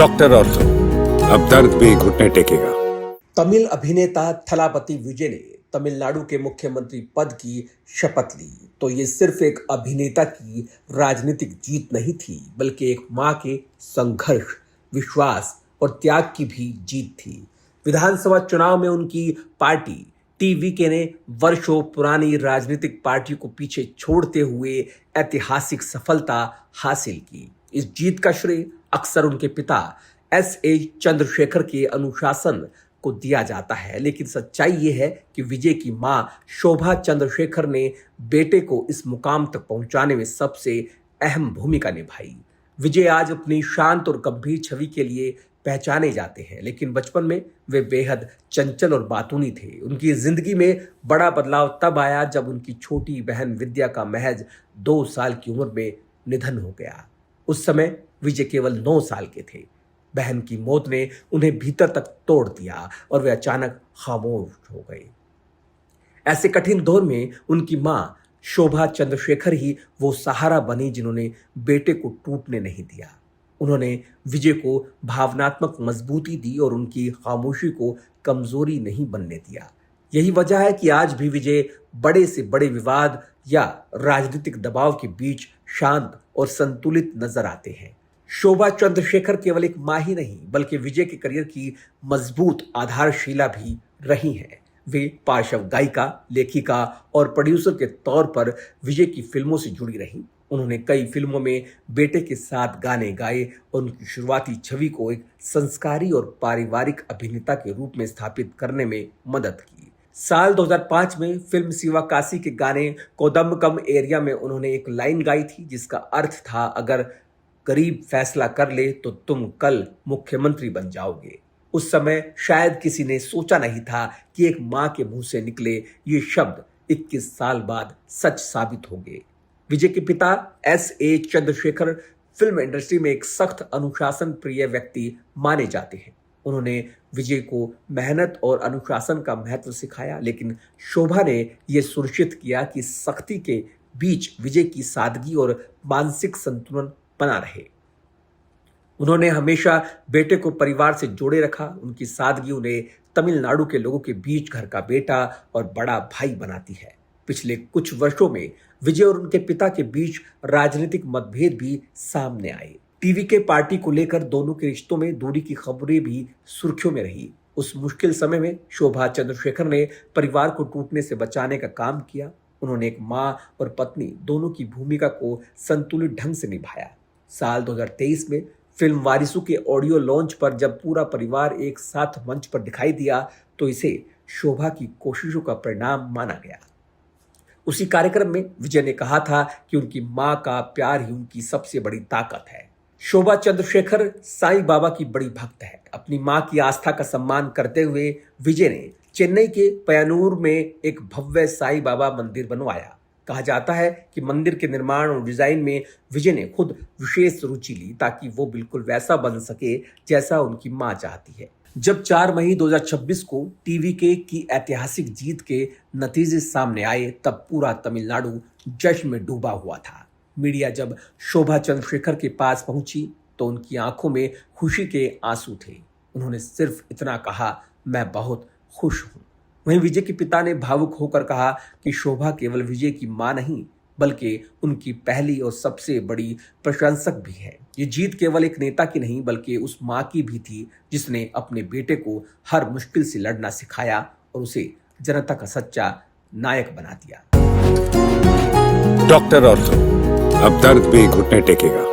Doctor ortho, अब दर्द भी घुटने टेकेगा। तमिल अभिनेता थलापति विजय ने तमिलनाडु के मुख्यमंत्री पद की शपथ ली तो ये सिर्फ एक अभिनेता की राजनीतिक जीत नहीं थी, बल्कि एक मां के संघर्ष, विश्वास और त्याग की भी जीत थी। विधानसभा चुनाव में उनकी पार्टी टीवीके ने वर्षों पुरानी राजनीतिक पार्टी को पीछे छोड़ते हुए ऐतिहासिक सफलता हासिल की। इस जीत का श्रेय अक्सर उनके पिता S.A. चंद्रशेखर के अनुशासन को दिया जाता है, लेकिन सच्चाई ये है कि विजय की मां शोभा चंद्रशेखर ने बेटे को इस मुकाम तक पहुंचाने में सबसे अहम भूमिका निभाई। विजय आज अपनी शांत और गंभीर छवि के लिए पहचाने जाते हैं, लेकिन बचपन में वे बेहद चंचल और बातूनी थे। उनकी जिंदगी में बड़ा बदलाव तब आया जब उनकी छोटी बहन विद्या का महज 2 साल की उम्र में निधन हो गया। उस समय विजय केवल 9 साल के थे। बहन की मौत ने उन्हें भीतर तक तोड़ दिया और वे अचानक खामोश हो गए। ऐसे कठिन दौर में उनकी मां शोभा चंद्रशेखर ही वो सहारा बनी जिन्होंने बेटे को टूटने नहीं दिया। उन्होंने विजय को भावनात्मक मजबूती दी और उनकी खामोशी को कमजोरी नहीं बनने दिया। यही वजह है कि आज भी विजय बड़े से बड़े विवाद या राजनीतिक दबाव के बीच शांत और संतुलित नजर आते हैं। शोभा चंद्रशेखर केवल एक मां ही नहीं, बल्कि विजय के करियर की मजबूत आधारशिला भी रही हैं। वे पार्श्व गायिका, लेखिका और प्रोड्यूसर के तौर पर विजय की फिल्मों से जुड़ी रहीं। उन्होंने कई फिल्मों में बेटे के साथ गाने गाए और उनकी शुरुआती छवि को एक संस्कारी और पारिवारिक अभिनेता के रूप में स्थापित करने में मदद की। साल 2005 में फिल्म शिवाकाशी के गाने कोदम्बकम एरिया में उन्होंने एक लाइन गाई थी जिसका अर्थ था, अगर गरीब फैसला कर ले तो तुम कल मुख्यमंत्री बन जाओगे। उस समय शायद किसी ने सोचा नहीं था कि एक मां के मुंह से निकले ये शब्द 21 साल बाद सच साबित होंगे। विजय के पिता S.A. चंद्रशेखर फिल्म इंडस्ट्री में एक सख्त अनुशासन प्रिय व्यक्ति माने जाते हैं। उन्होंने विजय को मेहनत और अनुशासन का महत्व सिखाया, लेकिन शोभा ने यह सुनिश्चित किया कि सख्ती के बीच विजय की सादगी और मानसिक संतुलन बना रहे। उन्होंने हमेशा बेटे को परिवार से जोड़े रखा। उनकी सादगी उन्हें तमिलनाडु के लोगों के बीच घर का बेटा और बड़ा भाई बनाती है। पिछले कुछ वर्षों में विजय और उनके पिता के बीच राजनीतिक मतभेद भी सामने आए। टीवीके पार्टी को लेकर दोनों के रिश्तों में दूरी की खबरें भी सुर्खियों में रही। उस मुश्किल समय में शोभा चंद्रशेखर ने परिवार को टूटने से बचाने का काम किया। उन्होंने एक मां और पत्नी दोनों की भूमिका को संतुलित ढंग से निभाया। साल 2023 में फिल्म वारिसू के ऑडियो लॉन्च पर जब पूरा परिवार एक साथ मंच पर दिखाई दिया तो इसे शोभा की कोशिशों का परिणाम माना गया। उसी कार्यक्रम में विजय ने कहा था कि उनकी मां का प्यार ही उनकी सबसे बड़ी ताकत है। शोभा चंद्रशेखर साईं बाबा की बड़ी भक्त है। अपनी मां की आस्था का सम्मान करते हुए विजय ने चेन्नई के पय्यानूर में एक भव्य साईं बाबा मंदिर बनवाया। कहा जाता है कि मंदिर के निर्माण और डिजाइन में विजय ने खुद विशेष रुचि ली ताकि वो बिल्कुल वैसा बन सके जैसा उनकी मां चाहती है। जब 4 मई 2026 को टीवीके की ऐतिहासिक जीत के नतीजे सामने आए तब पूरा तमिलनाडु जश्न में डूबा हुआ था। मीडिया जब शोभा चंद्रशेखर के पास पहुंची तो उनकी आंखों में खुशी के आंसू थे। उन्होंने सिर्फ इतना कहा, मैं बहुत खुश हूं। वहीं विजय के पिता ने भावुक होकर कहा कि शोभा केवल विजय की मां नहीं, बल्कि उनकी पहली और सबसे बड़ी प्रशंसक भी है। ये जीत केवल एक नेता की नहीं, बल्कि उस मां की भी थी जिसने अपने बेटे को हर मुश्किल से लड़ना सिखाया और उसे जनता का सच्चा नायक बना दिया। डॉक्टर ऑर्थो, अब दर्द भी घुटने टेकेगा।